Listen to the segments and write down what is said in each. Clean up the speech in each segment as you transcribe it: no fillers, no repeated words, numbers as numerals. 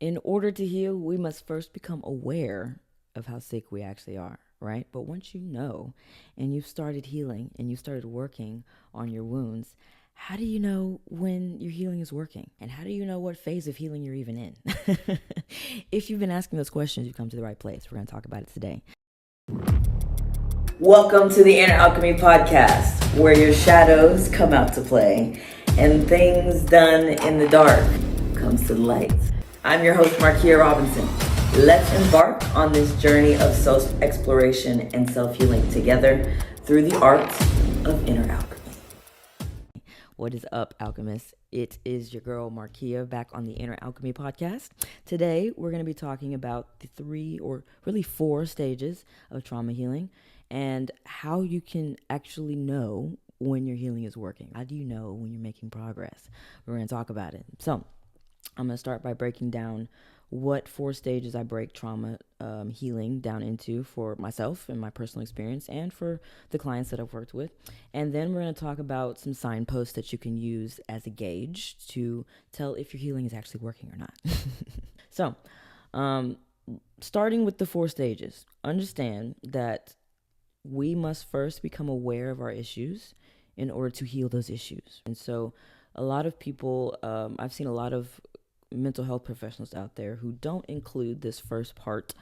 In order to heal, we must first become aware of how sick we actually are, right? But once you know and you've started healing and you started working on your wounds, how do you know when your healing is working? And how do you know what phase of healing you're even in? If you've been asking those questions, you've come to the right place. We're going to talk about it today. Welcome to the Inner Alchemy podcast, where your shadows come out to play and things done in the dark comes to the light. I'm your host, Markia Robinson. Let's embark on this journey of self-exploration and self-healing together through the art of inner alchemy. What is up, alchemists? It is your girl, Markia, back on the Inner Alchemy podcast. Today, we're going to be talking about the 3 or really 4 stages of trauma healing and how you can actually know when your healing is working. How do you know when you're making progress? We're going to talk about it. So, I'm going to start by breaking down what 4 stages I break trauma healing down into for myself and my personal experience and for the clients that I've worked with. And then we're going to talk about some signposts that you can use as a gauge to tell if your healing is actually working or not. So, starting with the 4 stages, understand that we must first become aware of our issues in order to heal those issues. And so a lot of people, I've seen a lot of mental health professionals out there who don't include this first part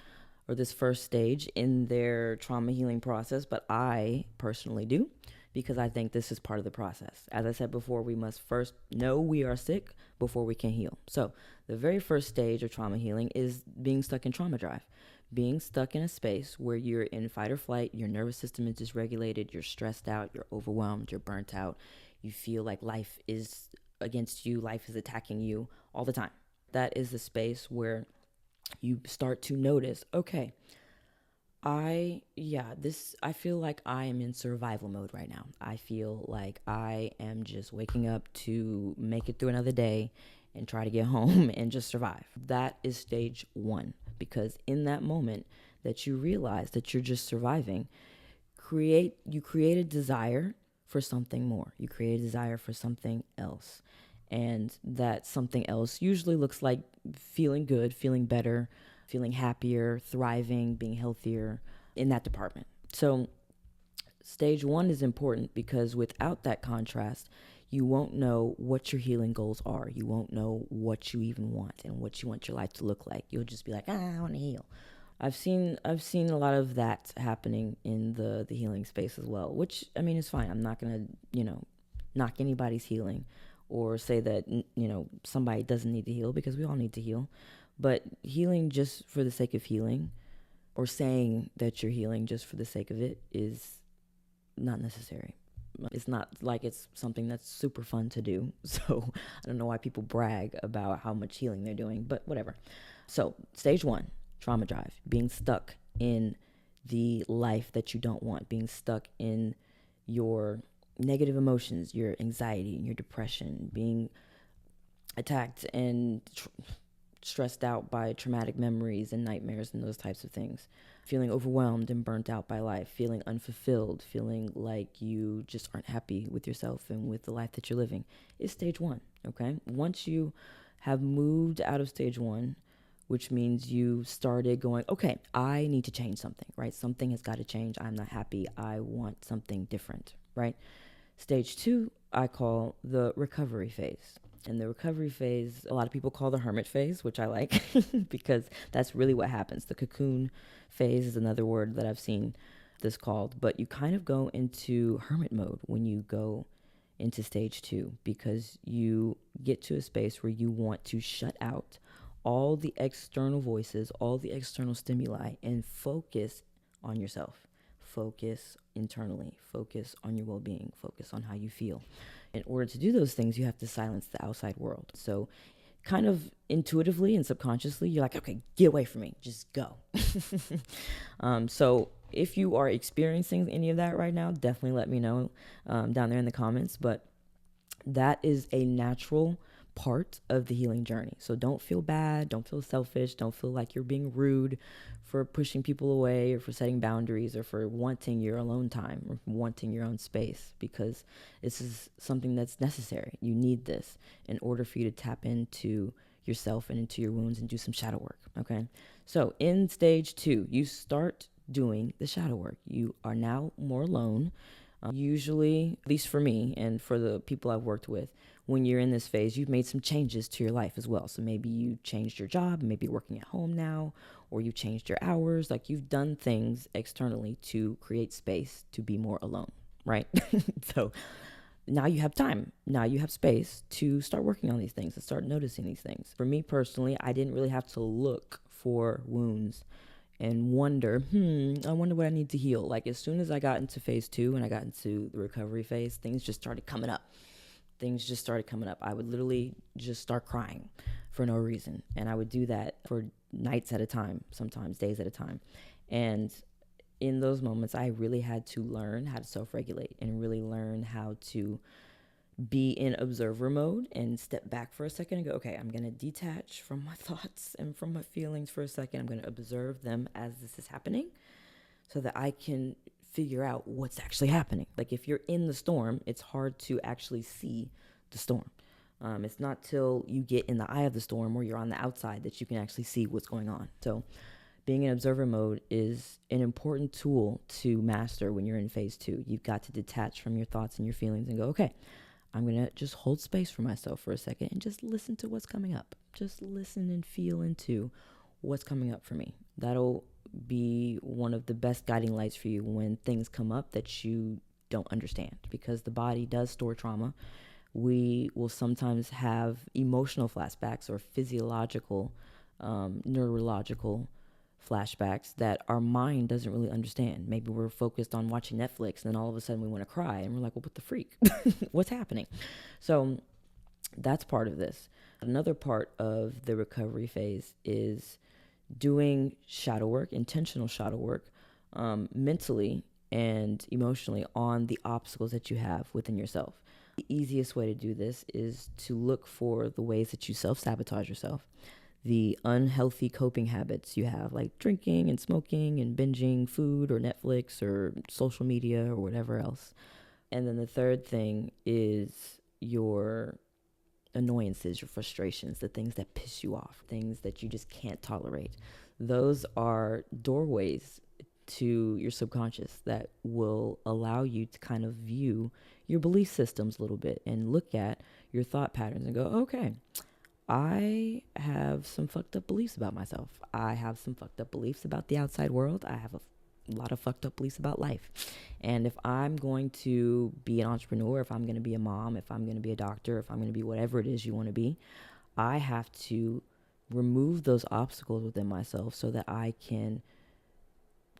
or this first stage in their trauma healing process, but I personally do, because I think this is part of the process. As I said before, we must first know we are sick before we can heal. So the very first stage of trauma healing is being stuck in trauma drive, being stuck in a space where you're in fight or flight, your nervous system is dysregulated, you're stressed out, you're overwhelmed, you're burnt out, you feel like life is against you, life is attacking you all the time. That is the space where you start to notice, okay, I feel like I am in survival mode right now. I feel like I am just waking up to make it through another day and try to get home and just survive. That is stage 1, because in that moment that you realize that you're just surviving, you create a desire for something more. You create a desire for something else. And that something else usually looks like feeling good, feeling better, feeling happier, thriving, being healthier in that department. So stage 1 is important because without that contrast, you won't know what your healing goals are. You won't know what you even want and what you want your life to look like. You'll just be like, I want to heal. I've seen a lot of that happening in the healing space as well, which, I mean, is fine. I'm not going to, knock anybody's healing or say that, somebody doesn't need to heal, because we all need to heal. But healing just for the sake of healing, or saying that you're healing just for the sake of it, is not necessary. It's not like it's something that's super fun to do. So I don't know why people brag about how much healing they're doing, but whatever. So stage 1, trauma drive, being stuck in the life that you don't want, being stuck in your negative emotions, your anxiety, your depression, being attacked and stressed out by traumatic memories and nightmares and those types of things, feeling overwhelmed and burnt out by life, feeling unfulfilled, feeling like you just aren't happy with yourself and with the life that you're living, is stage 1, okay? Once you have moved out of stage 1, which means you started going, okay, I need to change something, right? Something has got to change. I'm not happy. I want something different, right? Stage 2, I call the recovery phase. And the recovery phase, a lot of people call the hermit phase, which I like because that's really what happens. The cocoon phase is another word that I've seen this called, but you kind of go into hermit mode when you go into stage 2, because you get to a space where you want to shut out all the external voices, all the external stimuli, and focus on yourself. Focus internally, focus on your well-being, focus on how you feel. In order to do those things, you have to silence the outside world. So kind of intuitively and subconsciously, you're like, okay, get away from me, just go. So if you are experiencing any of that right now, definitely let me know down there in the comments. But that is a natural part of the healing journey. So don't feel bad, don't feel selfish, don't feel like you're being rude for pushing people away or for setting boundaries or for wanting your alone time or wanting your own space, because this is something that's necessary. You need this in order for you to tap into yourself and into your wounds and do some shadow work. Okay. So in stage 2, you start doing the shadow work. You are now more alone. Usually, at least for me and for the people I've worked with, when you're in this phase, you've made some changes to your life as well. So maybe you changed your job, maybe you're working at home now, or you changed your hours. Like you've done things externally to create space to be more alone, right? So now you have time. Now you have space to start working on these things and start noticing these things. For me personally, I didn't really have to look for wounds and wonder, I wonder what I need to heal. Like as soon as I got into phase 2 and I got into the recovery phase, things just started coming up. I would literally just start crying for no reason. And I would do that for nights at a time, sometimes days at a time. And in those moments, I really had to learn how to self-regulate and really learn how to be in observer mode and step back for a second and go, okay, I'm going to detach from my thoughts and from my feelings for a second. I'm going to observe them as this is happening so that I can figure out what's actually happening. Like if you're in the storm, it's hard to actually see the storm. It's not till you get in the eye of the storm or you're on the outside that you can actually see what's going on. So being in observer mode is an important tool to master when you're in phase 2. You've got to detach from your thoughts and your feelings and go, okay, I'm going to just hold space for myself for a second and just listen to what's coming up. Just listen and feel into what's coming up for me. That'll be one of the best guiding lights for you when things come up that you don't understand, because the body does store trauma. We will sometimes have emotional flashbacks or physiological, neurological flashbacks that our mind doesn't really understand. Maybe we're focused on watching Netflix and then all of a sudden we want to cry and we're like, well, what the freak? What's happening? So that's part of this. Another part of the recovery phase is doing shadow work, intentional shadow work, mentally and emotionally on the obstacles that you have within yourself. The easiest way to do this is to look for the ways that you self-sabotage yourself, the unhealthy coping habits you have, like drinking and smoking and binging food or Netflix or social media or whatever else. And then the third thing is your annoyances, your frustrations, the things that piss you off, things that you just can't tolerate. Those are doorways to your subconscious that will allow you to kind of view your belief systems a little bit and look at your thought patterns and go, okay, I have some fucked up beliefs about myself. I have some fucked up beliefs about the outside world. I have a lot of fucked up beliefs about life. And if I'm going to be an entrepreneur, if I'm going to be a mom, if I'm going to be a doctor, if I'm going to be whatever it is you want to be, I have to remove those obstacles within myself so that I can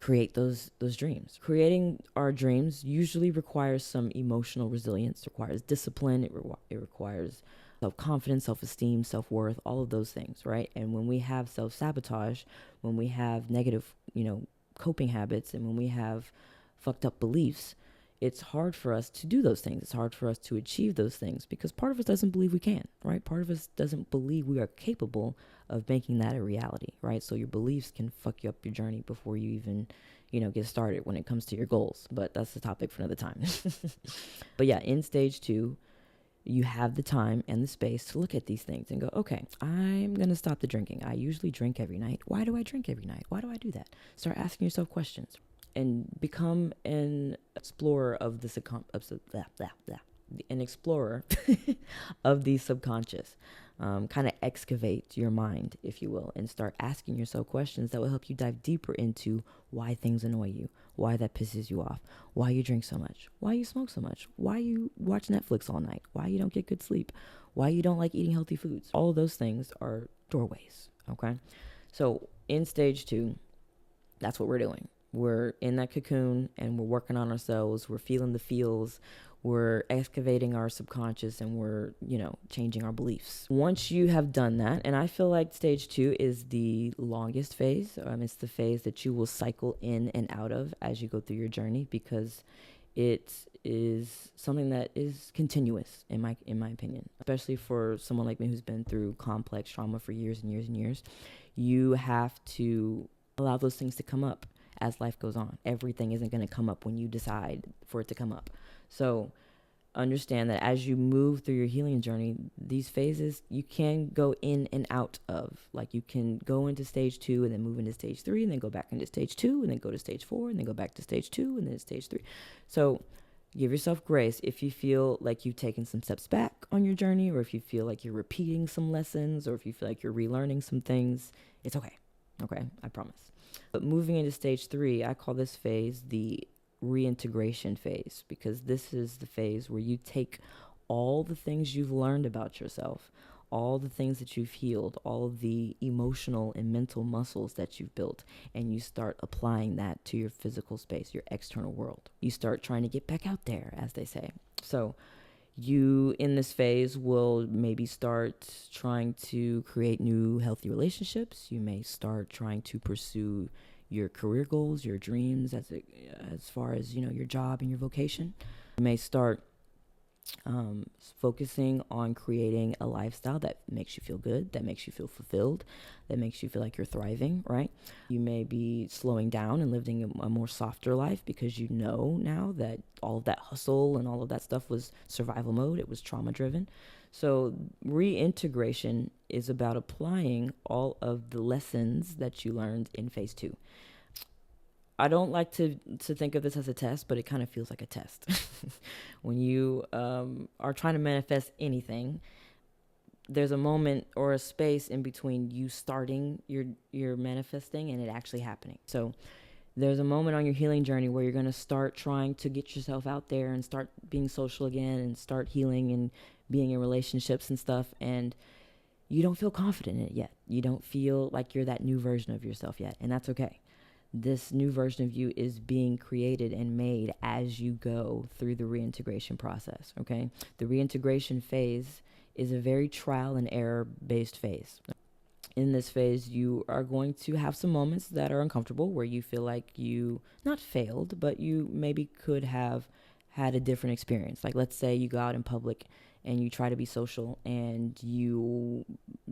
create those dreams. Creating our dreams usually requires some emotional resilience, requires discipline, it requires self-confidence, self-esteem, self-worth, all of those things, right? And when we have self-sabotage, when we have negative, coping habits, and when we have fucked up beliefs, it's hard for us to do those things. It's hard for us to achieve those things because part of us doesn't believe we can, right? Part of us doesn't believe we are capable of making that a reality, right? So your beliefs can fuck you up your journey before you even, get started when it comes to your goals. But that's the topic for another time. But yeah, in stage 2, you have the time and the space to look at these things and go, okay, I'm going to stop the drinking. I usually drink every night. Why do I drink every night? Why do I do that? Start asking yourself questions and become an explorer of an explorer of the subconscious. Kind of excavate your mind, if you will, and start asking yourself questions that will help you dive deeper into why things annoy you, why that pisses you off, why you drink so much, why you smoke so much, why you watch Netflix all night, why you don't get good sleep, why you don't like eating healthy foods. All of those things are doorways, okay? So in stage 2, that's what we're doing. We're in that cocoon and we're working on ourselves. We're feeling the feels. We're excavating our subconscious and we're, changing our beliefs. Once you have done that, and I feel like stage 2 is the longest phase. It's the phase that you will cycle in and out of as you go through your journey because it is something that is continuous in my opinion, especially for someone like me who's been through complex trauma for years and years and years. You have to allow those things to come up as life goes on. Everything isn't going to come up when you decide for it to come up. So understand that as you move through your healing journey, these phases you can go in and out of. Like you can go into stage 2 and then move into stage 3 and then go back into stage 2 and then go to stage 4 and then go back to stage 2 and then stage 3. So give yourself grace if you feel like you've taken some steps back on your journey, or if you feel like you're repeating some lessons, or if you feel like you're relearning some things. It's okay. Okay, I promise. But moving into stage 3, I call this phase the reintegration phase, because this is the phase where you take all the things you've learned about yourself, all the things that you've healed, all of the emotional and mental muscles that you've built, and you start applying that to your physical space, your external world. You start trying to get back out there, as they say. So you, in this phase, will maybe start trying to create new healthy relationships. You may start trying to pursue your career goals, your dreams, as far as, your job and your vocation. You may start focusing on creating a lifestyle that makes you feel good, that makes you feel fulfilled, that makes you feel like you're thriving, right? You may be slowing down and living a more softer life, because you know now that all of that hustle and all of that stuff was survival mode. It was trauma driven. So reintegration is about applying all of the lessons that you learned in phase 2. I don't like to think of this as a test, but it kind of feels like a test. When you are trying to manifest anything, there's a moment or a space in between you starting your manifesting and it actually happening. So there's a moment on your healing journey where you're going to start trying to get yourself out there and start being social again and start healing and being in relationships and stuff. And you don't feel confident in it yet. You don't feel like you're that new version of yourself yet. And that's okay. This new version of you is being created and made as you go through the reintegration process, okay? The reintegration phase is a very trial and error based phase. In this phase, you are going to have some moments that are uncomfortable, where you feel like you not failed, but you maybe could have had a different experience. Like, let's say you go out in public and you try to be social and you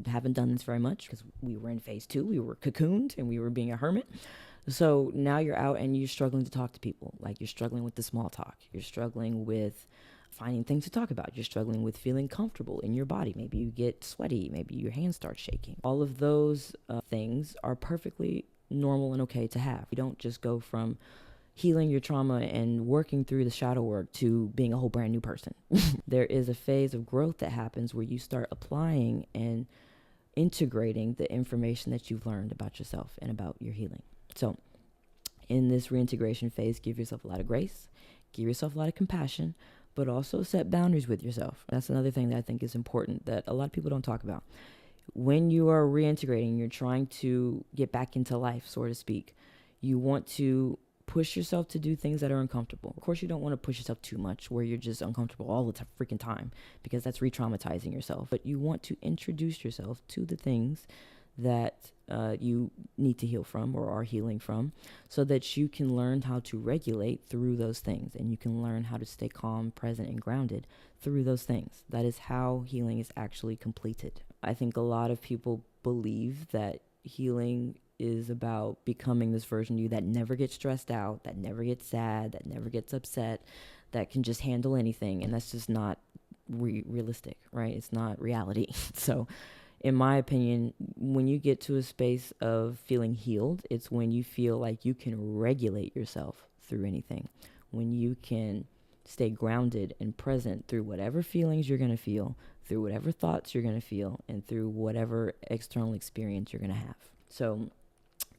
haven't done this very much, because we were in phase 2, we were cocooned and we were being a hermit. So now you're out and you're struggling to talk to people. Like, you're struggling with the small talk. You're struggling with finding things to talk about. You're struggling with feeling comfortable in your body. Maybe you get sweaty. Maybe your hands start shaking. All of those things are perfectly normal and okay to have. You don't just go from healing your trauma and working through the shadow work to being a whole brand new person. There is a phase of growth that happens where you start applying and integrating the information that you've learned about yourself and about your healing. So in this reintegration phase, give yourself a lot of grace, give yourself a lot of compassion, but also set boundaries with yourself. That's another thing that I think is important that a lot of people don't talk about. When you are reintegrating, you're trying to get back into life, so to speak. You want to push yourself to do things that are uncomfortable. Of course, you don't want to push yourself too much where you're just uncomfortable all the freaking time, because that's re-traumatizing yourself. But you want to introduce yourself to the things that you need to heal from or are healing from, so that you can learn how to regulate through those things, and you can learn how to stay calm, present, and grounded through those things. That is how healing is actually completed. I think a lot of people believe that healing is about becoming this version of you that never gets stressed out, that never gets sad, that never gets upset, that can just handle anything. And that's just not realistic, right? It's not reality. So in my opinion, when you get to a space of feeling healed, it's when you feel like you can regulate yourself through anything. When you can stay grounded and present through whatever feelings you're going to feel, through whatever thoughts you're going to feel, and through whatever external experience you're going to have. So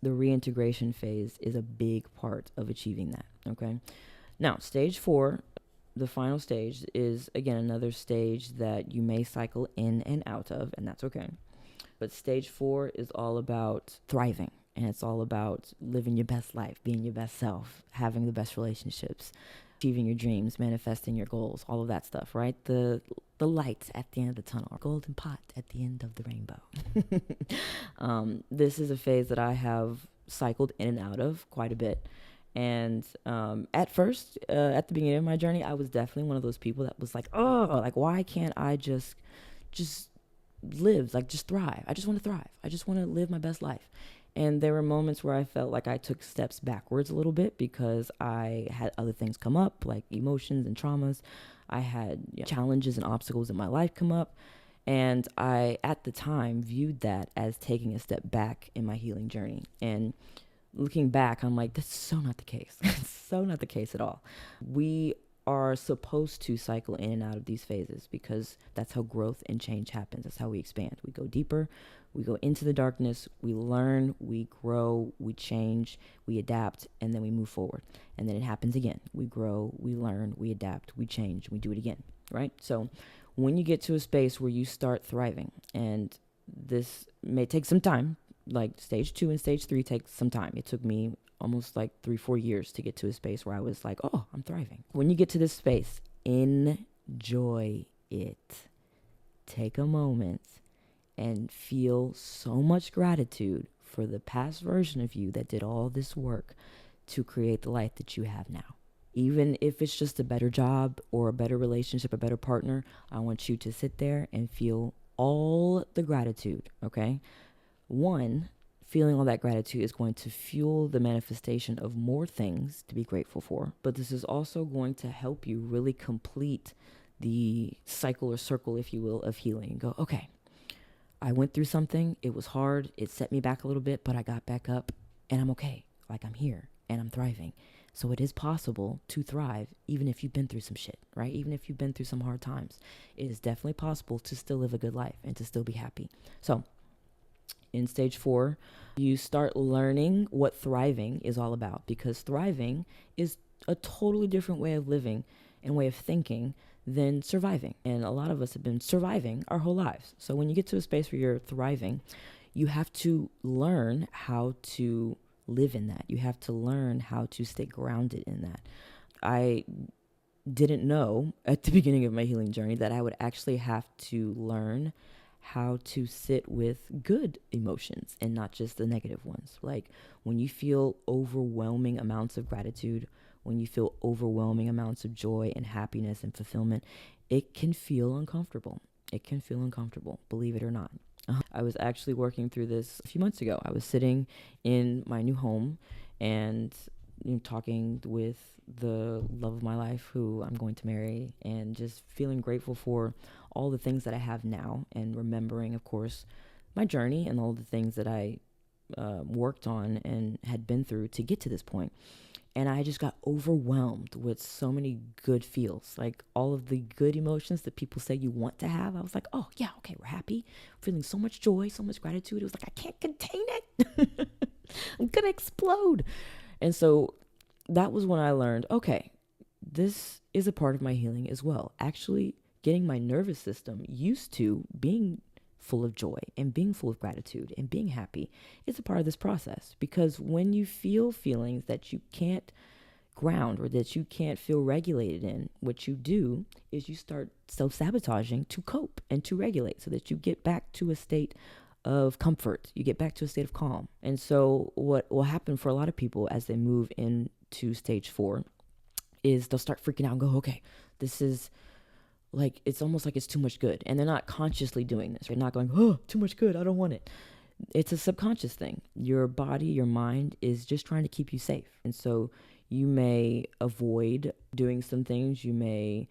the reintegration phase is a big part of achieving that, okay? Now, stage 4, the final stage, is, again, another stage that you may cycle in and out of, and that's okay. But stage 4 is all about thriving, and it's all about living your best life, being your best self, having the best relationships, achieving your dreams, manifesting your goals, all of that stuff, right? The light at the end of the tunnel, golden pot at the end of the rainbow. This is a phase that I have cycled in and out of quite a bit. And at first, at the beginning of my journey, I was definitely one of those people that was like, oh, like, why can't I just live, like, just thrive? I just want to thrive. I just want to live my best life. And there were moments where I felt like I took steps backwards a little bit because I had other things come up, like emotions and traumas. I had challenges and obstacles in my life come up. And I, at the time, viewed that as taking a step back in my healing journey. And looking back, I'm like, that's so not the case. It's so not the case at all. We are supposed to cycle in and out of these phases because that's how growth and change happens. That's how we expand. We go deeper, we go into the darkness, we learn, we grow, we change, we adapt, and then we move forward. And then it happens again. We grow, we learn, we adapt, we change, we do it again, right? So when you get to a space where you start thriving, and this may take some time, like stage 2 and stage 3 takes some time. It took me almost like 3-4 years to get to a space where I was like, oh, I'm thriving. When you get to this space, enjoy it. Take a moment and feel so much gratitude for the past version of you that did all this work to create the life that you have now. Even if it's just a better job or a better relationship, a better partner, I want you to sit there and feel all the gratitude, okay? One, feeling all that gratitude is going to fuel the manifestation of more things to be grateful for. But this is also going to help you really complete the cycle or circle, if you will, of healing. And go, okay, I went through something. It was hard. It set me back a little bit, but I got back up and I'm okay. Like I'm here and I'm thriving. So it is possible to thrive even if you've been through some shit, right? Even if you've been through some hard times. It is definitely possible to still live a good life and to still be happy. So in stage 4, you start learning what thriving is all about, because thriving is a totally different way of living and way of thinking than surviving. And a lot of us have been surviving our whole lives. So when you get to a space where you're thriving, you have to learn how to live in that. You have to learn how to stay grounded in that. I didn't know at the beginning of my healing journey that I would actually have to learn how to sit with good emotions and not just the negative ones. Like when you feel overwhelming amounts of gratitude, when you feel overwhelming amounts of joy and happiness and fulfillment, it can feel uncomfortable. It can feel uncomfortable, believe it or not. I was actually working through this a few months ago. I was sitting in my new home and talking with the love of my life, who I'm going to marry, and just feeling grateful for all the things that I have now, and remembering, of course, my journey and all the things that I worked on and had been through to get to this point. And I just got overwhelmed with so many good feels, like all of the good emotions that people say you want to have. I was like, oh yeah, okay, we're happy, feeling so much joy, so much gratitude. It was like, I can't contain it. I'm gonna explode. And so that was when I learned, okay, this is a part of my healing as well. Actually getting my nervous system used to being full of joy and being full of gratitude and being happy is a part of this process. Because when you feel feelings that you can't ground or that you can't feel regulated in, what you do is you start self-sabotaging to cope and to regulate so that you get back to a state of comfort. You get back to a state of calm. And so what will happen for a lot of people as they move into stage 4 is they'll start freaking out and go, okay, this is like, it's almost like it's too much good. And they're not consciously doing this. They're not going, oh, too much good, I don't want it. It's a subconscious thing. Your body, your mind is just trying to keep you safe. And so you may avoid doing some things. You may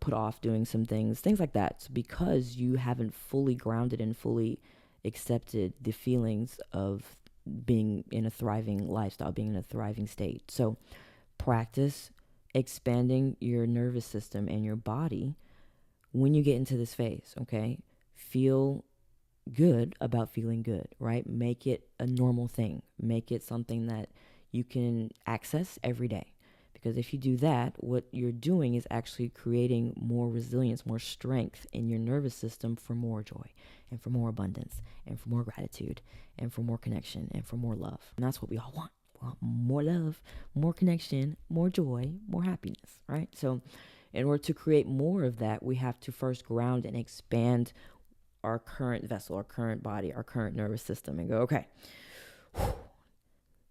put off doing some things like that, because you haven't fully grounded and fully accepted the feelings of being in a thriving lifestyle, being in a thriving state. So practice expanding your nervous system and your body when you get into this phase, okay? Feel good about feeling good, right? Make it a normal thing. Make it something that you can access every day. Because if you do that, what you're doing is actually creating more resilience, more strength in your nervous system for more joy and for more abundance and for more gratitude and for more connection and for more love. And that's what we all want. More love, more connection, more joy, more happiness, right? So in order to create more of that, we have to first ground and expand our current vessel, our current body, our current nervous system, and go, okay,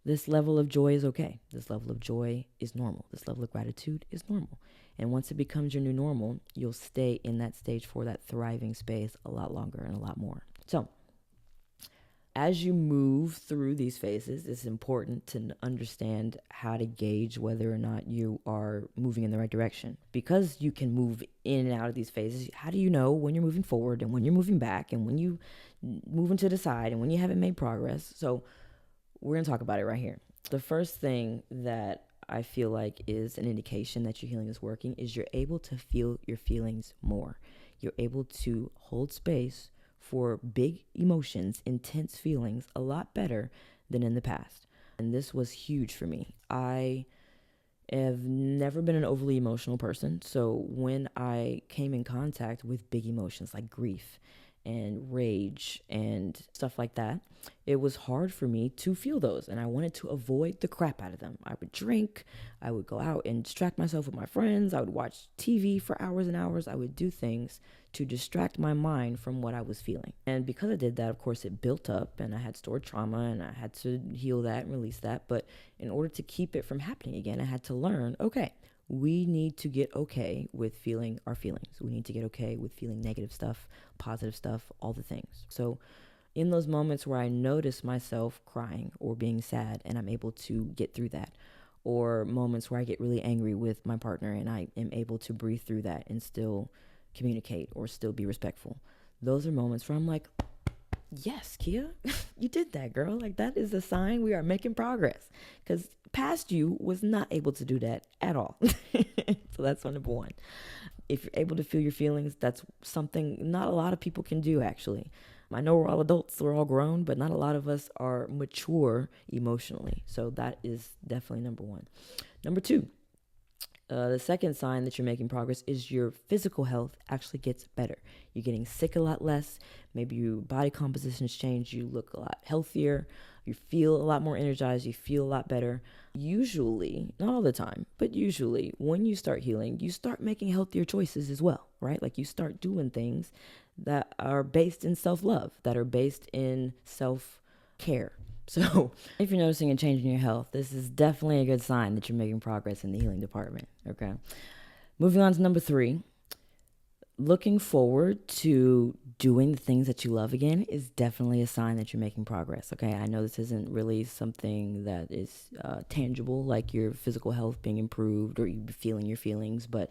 this level of joy is okay. This level of joy is normal. This level of gratitude is normal. And once it becomes your new normal, you'll stay in that stage 4, that thriving space, a lot longer and a lot more. So As you move through these phases, it's important to understand how to gauge whether or not you are moving in the right direction. Because you can move in and out of these phases, how do you know when you're moving forward and when you're moving back and when you moving to the side and when you haven't made progress? So we're going to talk about it right here. The first thing that I feel like is an indication that your healing is working is you're able to feel your feelings more. You're able to hold space for big emotions, intense feelings, a lot better than in the past. And this was huge for me. I have never been an overly emotional person. So when I came in contact with big emotions like grief and rage and stuff like that, it was hard for me to feel those. And I wanted to avoid the crap out of them. I would drink, I would go out and distract myself with my friends. I would watch TV for hours and hours. I would do things to distract my mind from what I was feeling. And because I did that, of course, it built up and I had stored trauma and I had to heal that and release that. But in order to keep it from happening again, I had to learn, okay, we need to get okay with feeling our feelings. We need to get okay with feeling negative stuff, positive stuff, all the things. So in those moments where I notice myself crying or being sad and I'm able to get through that, or moments where I get really angry with my partner and I am able to breathe through that and still communicate or still be respectful, those are moments where I'm like, yes, Kia, you did that, girl. Like, that is a sign we are making progress, because past you was not able to do that at all. So that's number one. If you're able to feel your feelings, that's something not a lot of people can do, actually. I know we're all adults, we're all grown, but not a lot of us are mature emotionally. So that is definitely number one. Number two, the second sign that you're making progress is your physical health actually gets better. You're getting sick a lot less. Maybe your body composition has changed. You look a lot healthier. You feel a lot more energized. You feel a lot better. Usually, not all the time, but usually when you start healing, you start making healthier choices as well, right? Like, you start doing things that are based in self-love, that are based in self-care. So if you're noticing a change in your health, this is definitely a good sign that you're making progress in the healing department, okay? Moving on to number three, looking forward to doing the things that you love again is definitely a sign that you're making progress, okay? I know this isn't really something that is tangible, like your physical health being improved or you feeling your feelings, but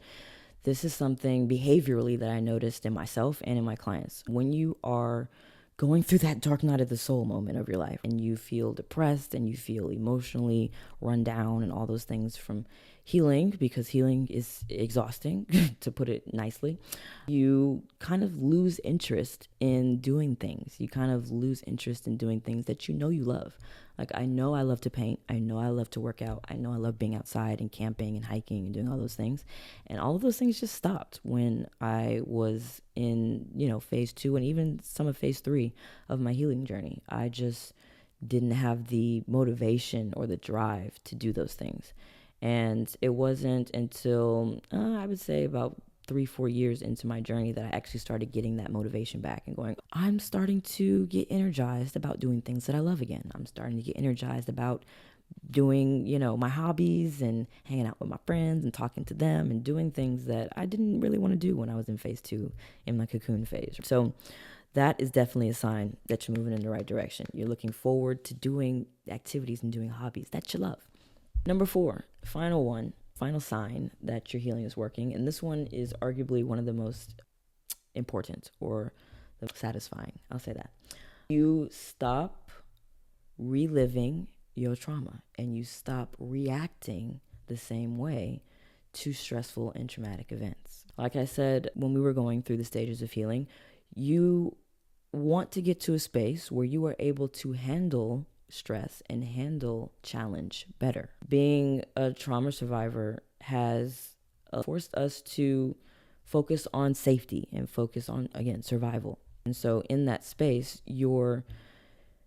this is something behaviorally that I noticed in myself and in my clients. When you are going through that dark night of the soul moment of your life and you feel depressed and you feel emotionally run down and all those things from healing, because healing is exhausting, to put it nicely, you kind of lose interest in doing things. You kind of lose interest in doing things that you know you love. Like, I know I love to paint. I know I love to work out. I know I love being outside and camping and hiking and doing all those things. And all of those things just stopped when I was in, phase 2 and even some of phase 3 of my healing journey. I just didn't have the motivation or the drive to do those things. And it wasn't until, I would say about 3-4 years into my journey that I actually started getting that motivation back and going, I'm starting to get energized about doing things that I love again. I'm starting to get energized about doing, my hobbies and hanging out with my friends and talking to them and doing things that I didn't really want to do when I was in phase 2 in my cocoon phase. So that is definitely a sign that you're moving in the right direction. You're looking forward to doing activities and doing hobbies that you love. Number 4, final sign that your healing is working, and this one is arguably one of the most important or the satisfying. I'll say that. You stop reliving your trauma and you stop reacting the same way to stressful and traumatic events. Like I said, when we were going through the stages of healing, you want to get to a space where you are able to handle stress and handle challenge better. Being a trauma survivor has forced us to focus on safety and focus on, again, survival. And so in that space, your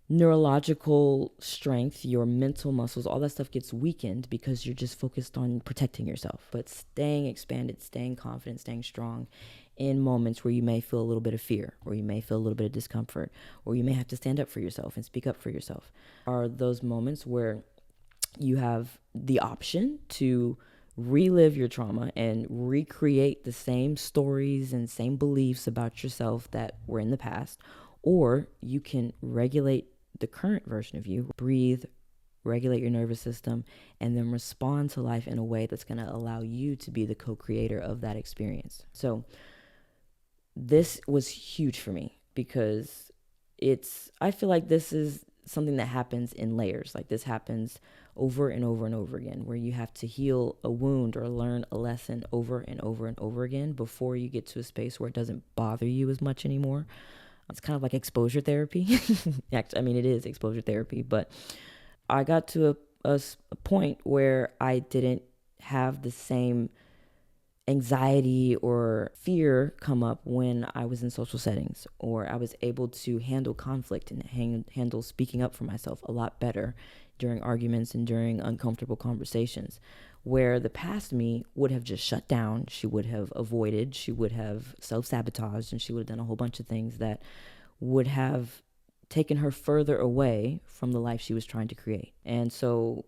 neurological strength, your mental muscles, all that stuff gets weakened because you're just focused on protecting yourself. But staying expanded, staying confident, staying strong in moments where you may feel a little bit of fear, or you may feel a little bit of discomfort, or you may have to stand up for yourself and speak up for yourself, are those moments where you have the option to relive your trauma and recreate the same stories and same beliefs about yourself that were in the past, or you can regulate the current version of you, breathe, regulate your nervous system, and then respond to life in a way that's going to allow you to be the co-creator of that experience. So this was huge for me because I feel like this is something that happens in layers. Like this happens over and over and over again, where you have to heal a wound or learn a lesson over and over and over again before you get to a space where it doesn't bother you as much anymore. It's kind of like exposure therapy. I mean, it is exposure therapy, but I got to a point where I didn't have the same anxiety or fear come up when I was in social settings, or I was able to handle conflict and handle speaking up for myself a lot better during arguments and during uncomfortable conversations, where the past me would have just shut down. She would have avoided, she would have self-sabotaged, and she would have done a whole bunch of things that would have taken her further away from the life she was trying to create. And so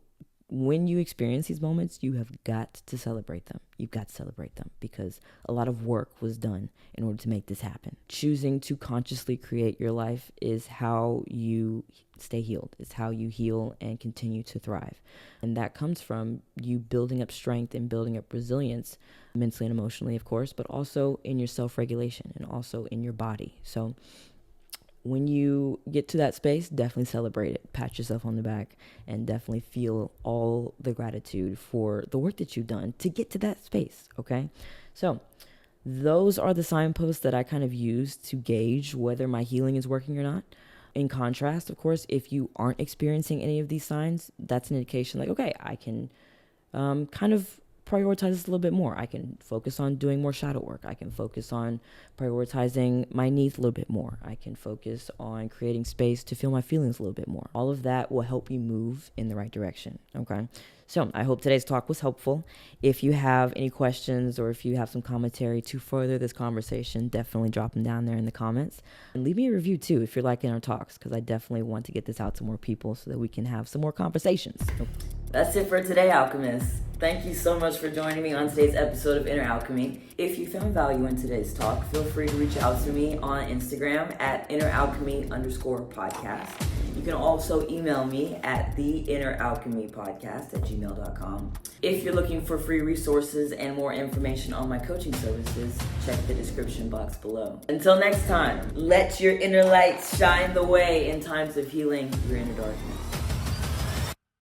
when you experience these moments, you have got to celebrate them. You've got to celebrate them because a lot of work was done in order to make this happen. Choosing to consciously create your life is how you stay healed. It's how you heal and continue to thrive. And that comes from you building up strength and building up resilience, mentally and emotionally, of course, but also in your self-regulation and also in your body. So when you get to that space, definitely celebrate it. Pat yourself on the back and definitely feel all the gratitude for the work that you've done to get to that space, okay? So those are the signposts that I kind of use to gauge whether my healing is working or not. In contrast, of course, if you aren't experiencing any of these signs, that's an indication like, okay, I can kind of prioritize this a little bit more. I can focus on doing more shadow work. I can focus on prioritizing my needs a little bit more. I can focus on creating space to feel my feelings a little bit more. All of that will help you move in the right direction, okay? So I hope today's talk was helpful. If you have any questions or if you have some commentary to further this conversation, definitely drop them down there in the comments. And leave me a review too if you're liking our talks, because I definitely want to get this out to more people so that we can have some more conversations. That's it for today, Alchemists. Thank you so much for joining me on today's episode of Inner Alchemy. If you found value in today's talk, feel free to reach out to me on Instagram at inneralchemy_podcast. You can also email me at theinneralchemypodcast@gmail.com. If you're looking for free resources and more information on my coaching services, check the description box below. Until next time, let your inner light shine the way in times of healing your inner darkness.